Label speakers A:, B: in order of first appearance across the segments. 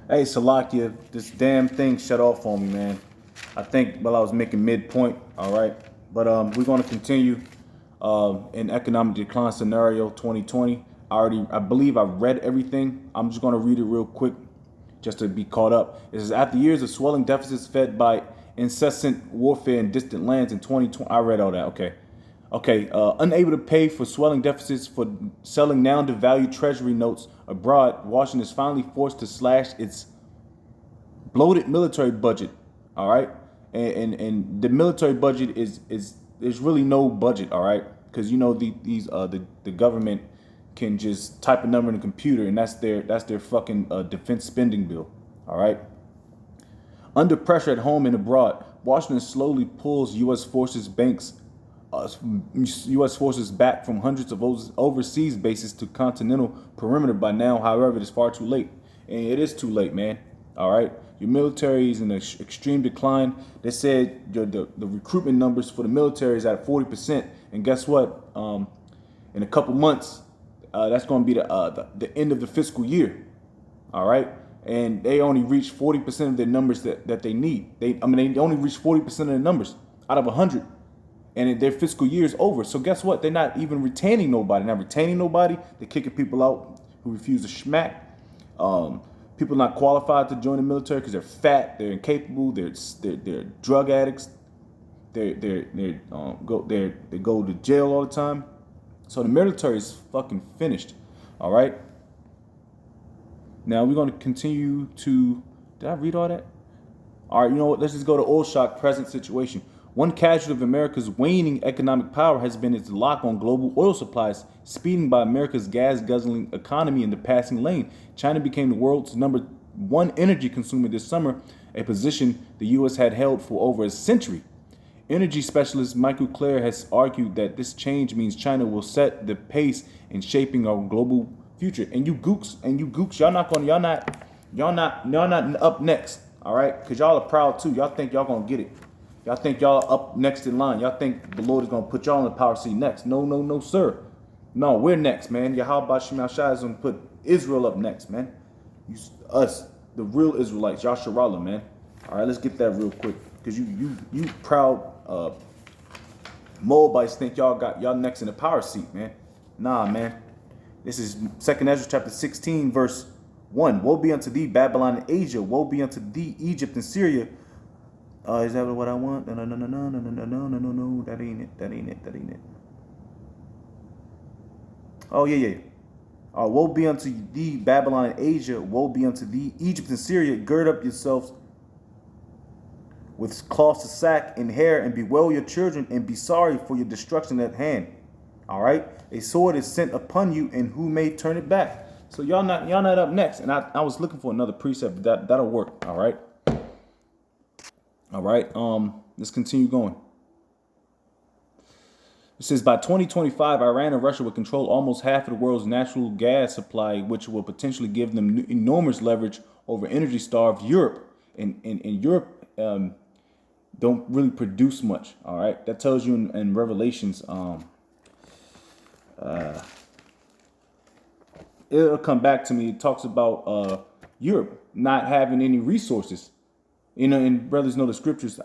A: Hey, Salakia, this damn thing shut off on me, man. I think while I was making midpoint, all right. But we're going to continue in economic decline scenario 2020. I believe I read everything. I'm just going to read it real quick just to be caught up. It says, after years of swelling deficits fed by incessant warfare in distant lands in 2020, I read all that, okay. Okay, unable to pay for swelling deficits for selling now devalued treasury notes abroad, Washington is finally forced to slash its bloated military budget. All right, and the military budget is there's really no budget. All right, because you know the government can just type a number in a computer and that's their fucking defense spending bill. All right. Under pressure at home and abroad, Washington slowly pulls uh, U.S. forces back from hundreds of overseas bases to continental perimeter by now. However, it is far too late. And it is too late, man. All right. Your military is in extreme decline. They said the recruitment numbers for the military is at 40%. And guess what? In a couple months, that's going to be the end of the fiscal year. All right. And they only reach 40% of their numbers that they need. They only reach 40% of the numbers out of 100. And their fiscal year is over. So guess what? They're not even retaining nobody. Not retaining nobody. They're kicking people out who refuse to schmack. People not qualified to join the military because they're fat, they're incapable, they're drug addicts, they go to jail all the time. So the military is fucking finished. All right. Now we're going to continue to. Did I read all that? All right, you know what? Let's just go to oil shock present situation. One casualty of America's waning economic power has been its lock on global oil supplies, speeding by America's gas-guzzling economy in the passing lane. China became the world's #1 energy consumer this summer, a position the U.S. had held for over a century. Energy specialist Michael Clare has argued that this change means China will set the pace in shaping our global future. And you gooks, y'all not up next. All right, because y'all are proud too. Y'all think y'all gonna get it. Y'all think y'all up next in line. Y'all think the Lord is gonna put y'all in the power seat next. No, no, no, sir. No, we're next, man. Yahweh Shemel Shai is gonna put Israel up next, man. Us, the real Israelites, Yasharallah, man. All right, let's get that real quick, because you proud Moabites think y'all next in the power seat, man. Nah, man. This is 2nd Ezra chapter 16, verse 1. Woe be unto thee, Babylon and Asia. Woe be unto thee, Egypt and Syria. Is that what I want? No, no, no, no, no, no, no, no, no, no, no. That ain't it. That ain't it. That ain't it. Oh, yeah. Woe be unto thee, Babylon and Asia. Woe be unto thee, Egypt and Syria. Gird up yourselves with cloths of sack and hair, and bewail your children, and be sorry for your destruction at hand. All right? A sword is sent upon you, and who may turn it back? So y'all not up next. And I was looking for another precept, but that'll work. All right. All right. Let's continue going. It says by 2025, Iran and Russia will control almost half of the world's natural gas supply, which will potentially give them enormous leverage over energy-starved Europe. And Europe don't really produce much. All right. That tells you in Revelations. It'll come back to me. It talks about Europe not having any resources. You know, and brothers know the scriptures.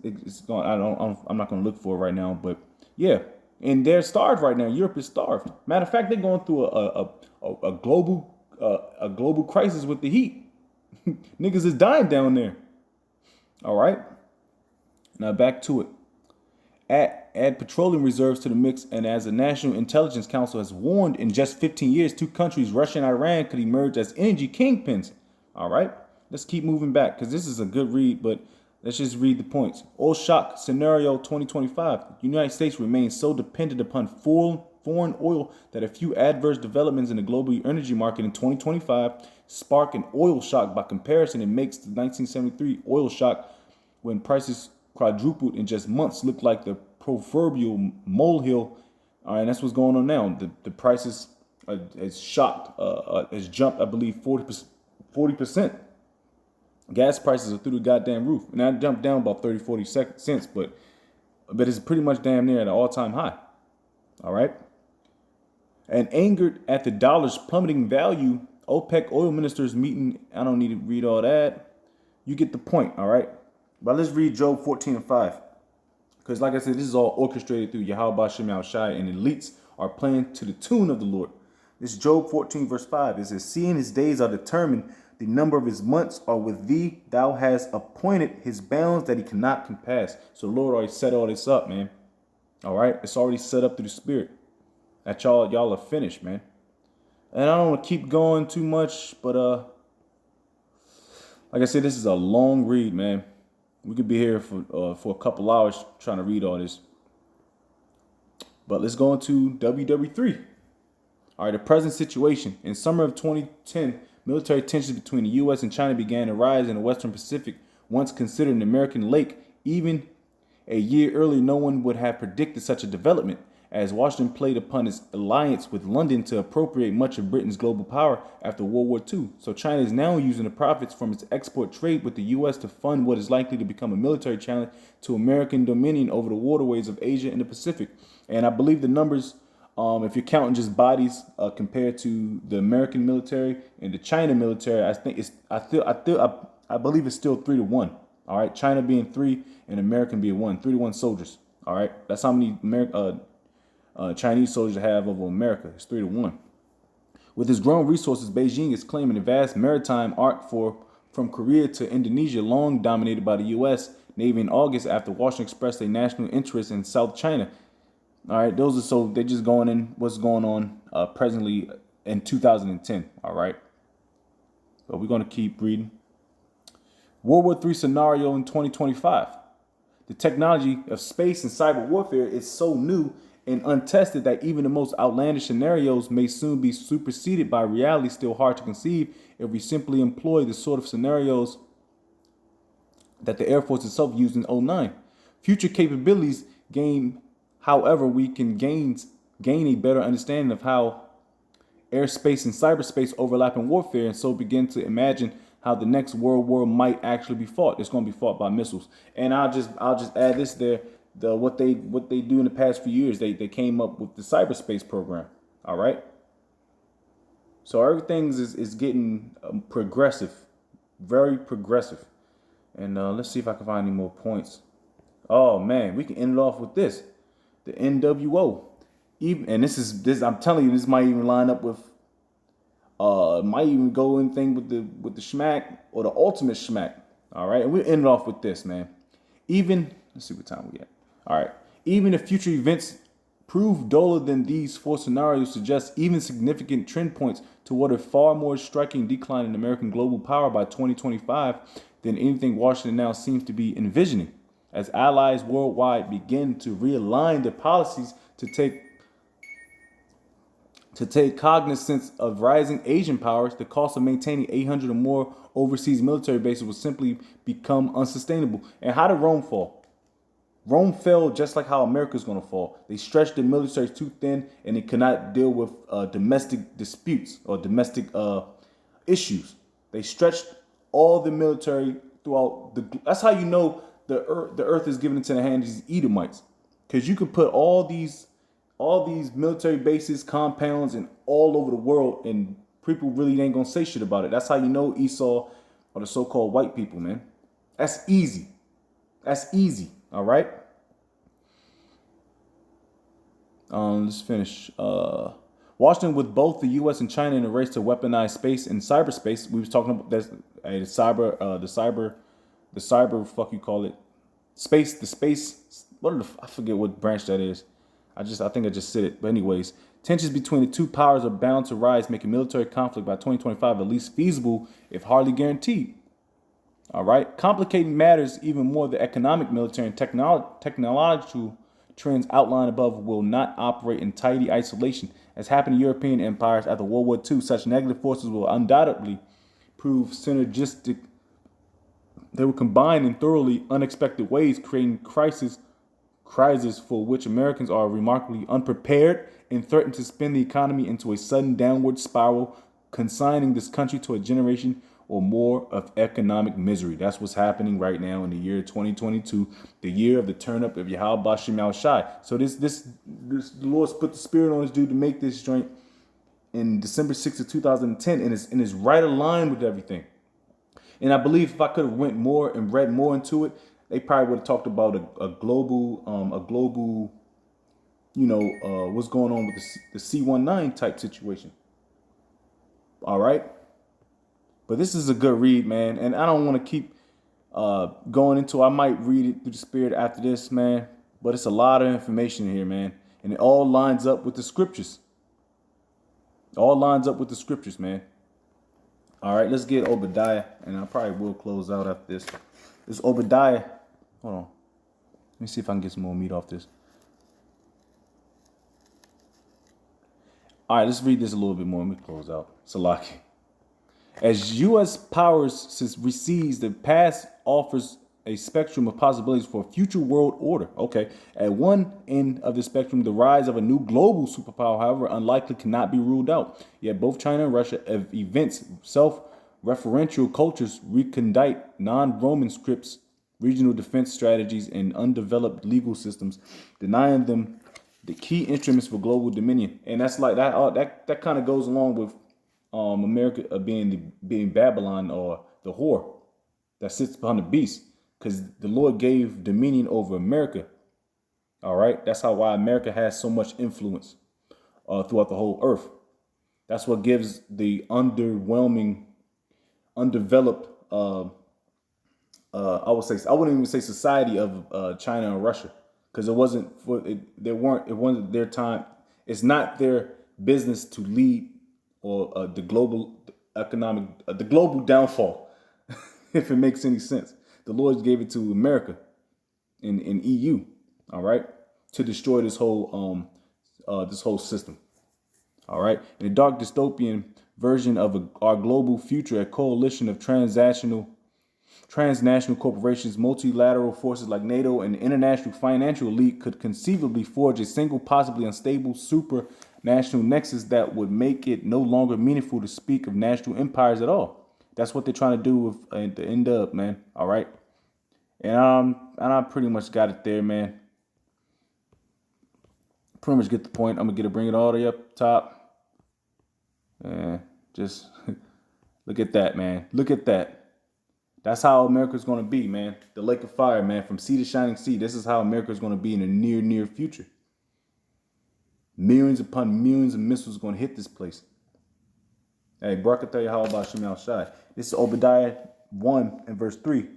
A: It's going. I'm not going to look for it right now, but yeah, and they're starved right now. Europe is starved. Matter of fact, they're going through a global crisis with the heat. Niggas is dying down there. All right. Now back to it. Add petroleum reserves to the mix, and as the National Intelligence Council has warned, in just 15 years, two countries, Russia and Iran, could emerge as energy kingpins. All right. Let's keep moving back, because this is a good read, but let's just read the points. Oil shock scenario 2025. The United States remains so dependent upon foreign oil that a few adverse developments in the global energy market in 2025 spark an oil shock. By comparison, it makes the 1973 oil shock, when prices quadrupled in just months, look like the proverbial molehill. All right, and that's what's going on now. The prices has shocked, has jumped, I believe, 40%. Gas prices are through the goddamn roof. And that jumped down about 30, 40 cents, but it's pretty much damn near at an all-time high. All right? And angered at the dollar's plummeting value, OPEC oil ministers meeting. I don't need to read all that. You get the point, all right? But let's read Job 14 and 5. Because like I said, this is all orchestrated through Yahweh Shem Shai, and elites are playing to the tune of the Lord. This Job 14 verse 5. It says, seeing his days are determined, the number of his months are with thee. Thou hast appointed his bounds that he cannot compass. So the Lord already set all this up, man. All right? It's already set up through the Spirit. That y'all are finished, man. And I don't want to keep going too much, but like I said, this is a long read, man. We could be here for a couple hours trying to read all this. But let's go into WW3. All right, the present situation. In summer of 2010, military tensions between the U.S. and China began to rise in the Western Pacific, once considered an American lake. Even a year earlier, no one would have predicted such a development, as Washington played upon its alliance with London to appropriate much of Britain's global power after World War II. So China is now using the profits from its export trade with the U.S. to fund what is likely to become a military challenge to American dominion over the waterways of Asia and the Pacific. And I believe the numbers, if you're counting just bodies compared to the American military and the China military, I believe it's still 3-1. All right, China being 3 and American being 1, 3-1 soldiers. All right, that's how many Chinese soldiers have over America. It's 3-1. With its growing resources, Beijing is claiming a vast maritime arc from Korea to Indonesia, long dominated by the U.S. Navy. In August, after Washington expressed a national interest in South China. All right, they're just going in what's going on presently in 2010. All right, so we're going to keep reading. World War III scenario in 2025. The technology of space and cyber warfare is so new and untested that even the most outlandish scenarios may soon be superseded by reality still hard to conceive if we simply employ the sort of scenarios that the Air Force itself used in '09. Future capabilities gain, however, we can gain a better understanding of how airspace and cyberspace overlap in warfare, and so begin to imagine how the next world war might actually be fought. It's going to be fought by missiles. And I'll just add this there. What they do in the past few years, they came up with the cyberspace program. All right. So everything is getting progressive, very progressive. And let's see if I can find any more points. Oh man, we can end it off with this, the NWO. And this I'm telling you, this might even line up with, might even go anything with the schmack or the ultimate schmack. All right, and we end it off with this, man. Let's see what time we at. All right. Even if future events prove duller than these 4 scenarios suggest, even significant trend points toward a far more striking decline in American global power by 2025 than anything Washington now seems to be envisioning, as allies worldwide begin to realign their policies to take cognizance of rising Asian powers. The cost of maintaining 800 or more overseas military bases will simply become unsustainable. And how did Rome fall? Rome fell just like how America's going to fall. They stretched the military too thin, and they could not deal with domestic disputes or domestic issues. They stretched all the military throughout that's how you know the earth is given into the hands of these Edomites, because you could put all these military bases, compounds, and all over the world, and people really ain't gonna say shit about it. That's how you know Esau or the so-called white people, man. That's easy. That's easy. All right. Let's finish. Washington with both the U.S. and China in a race to weaponize space and cyberspace. We was talking about the cyber. Fuck you call it. Space. The space. I forget what branch that is. I think I just said it. But anyways, tensions between the two powers are bound to rise, making military conflict by 2025 at least feasible, if hardly guaranteed. All right. Complicating matters even more, the economic, military, and technological trends outlined above will not operate in tidy isolation. As happened in European empires after World War II, such negative forces will undoubtedly prove synergistic. They will combine in thoroughly unexpected ways, creating crises for which Americans are remarkably unprepared, and threaten to spin the economy into a sudden downward spiral, consigning this country to a generation or more of economic misery. That's what's happening right now in the year 2022, the year of the turn up of Yahweh Shem Shai. So the Lord's put the spirit on this dude to make this joint, in December 6th of 2010, and it's right aligned with everything. And I believe if I could have went more and read more into it, they probably would have talked about a global, what's going on with the C-19 type situation. All right. But this is a good read, man. And I don't want to keep going into, I might read it through the spirit after this, man. But it's a lot of information here, man. And it all lines up with the scriptures. All lines up with the scriptures, man. All right, let's get Obadiah. And I probably will close out after this. This Obadiah. Hold on. Let me see if I can get some more meat off this. All right, let's read this a little bit more. Let me close out. Salaki. As U.S. powers recedes, the past offers a spectrum of possibilities for a future world order. Okay. At one end of the spectrum, the rise of a new global superpower, however unlikely, cannot be ruled out. Yet both China and Russia have events, self-referential cultures, recondite non-Roman scripts, regional defense strategies, and undeveloped legal systems, denying them the key instruments for global dominion. And that's like that. That kind of goes along with America being Babylon, or the whore that sits upon the beast, because the Lord gave dominion over America. All right, that's why America has so much influence throughout the whole earth. That's what gives the underwhelming, undeveloped, I wouldn't even say society of China and Russia, because it wasn't their time. It's not their business to lead or the global economic, the global downfall, if it makes any sense. The Lord gave it to America in EU, all right, to destroy this whole system, all right. In a dark dystopian version of our global future, a coalition of transnational corporations, multilateral forces like NATO, and the international financial elite could conceivably forge a single, possibly unstable, supranational nexus that would make it no longer meaningful to speak of national empires at all. That's what they're trying to do with the end up, man. All right. And I pretty much got it there, man. Pretty much get the point. I'm gonna bring it all the way up top. And just look at that, man. Look at that. That's how America's gonna be, man. The lake of fire, man, from sea to shining sea. This is how America's gonna be in the near future. Millions upon millions of missiles gonna hit this place. Hey, Barakatah how about Shem Shai. This is Obadiah 1 and verse 3.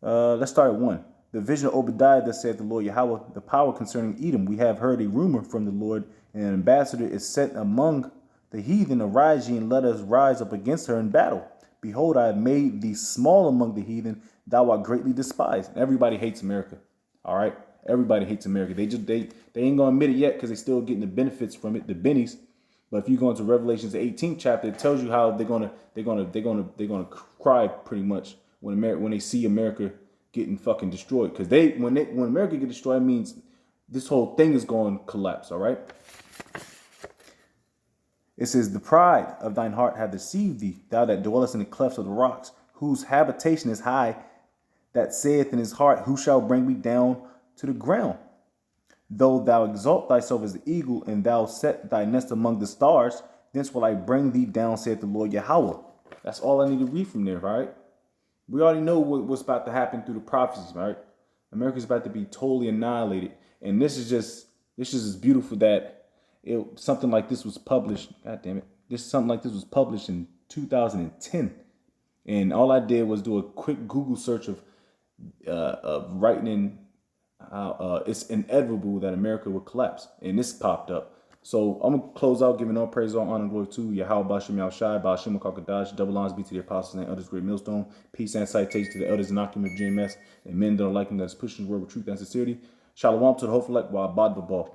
A: Let's start at 1. The vision of Obadiah that said the Lord Yahweh, the power concerning Edom. We have heard a rumor from the Lord, and an ambassador is sent among the heathen. Arise ye, and let us rise up against her in battle. Behold, I have made thee small among the heathen. Thou art greatly despised. And everybody hates America. All right, everybody hates America. They ain't gonna admit it yet because they still getting the benefits from it, the bennies. But if you go into Revelation's 18th chapter, it tells you how they're gonna cry pretty much when they see America getting fucking destroyed. Because when America get destroyed, it means this whole thing is going to collapse. All right. It says, the pride of thine heart hath deceived thee, thou that dwellest in the clefts of the rocks, whose habitation is high, that saith in his heart, who shall bring me down to the ground? Though thou exalt thyself as the eagle, and thou set thy nest among the stars, thence will I bring thee down, saith the Lord Yahweh. That's all I need to read from there, right? We already know what's about to happen through the prophecies, right? America's about to be totally annihilated. And this is just beautiful that something like this was published. God damn it. Something like this was published in 2010. And all I did was do a quick Google search of writing in how it's inevitable that America would collapse. And this popped up. So I'm going to close out giving all praise, all honor, and glory to Yahweh Bashem Yahushai, Ba'ashem Kakadash, double honors be to the apostles and elders, great millstone. Peace and citation to the elders and occupant of GMS, and men that are like him that's pushing the word with truth and sincerity. Shalom to the hopeful elect, wa abad babal.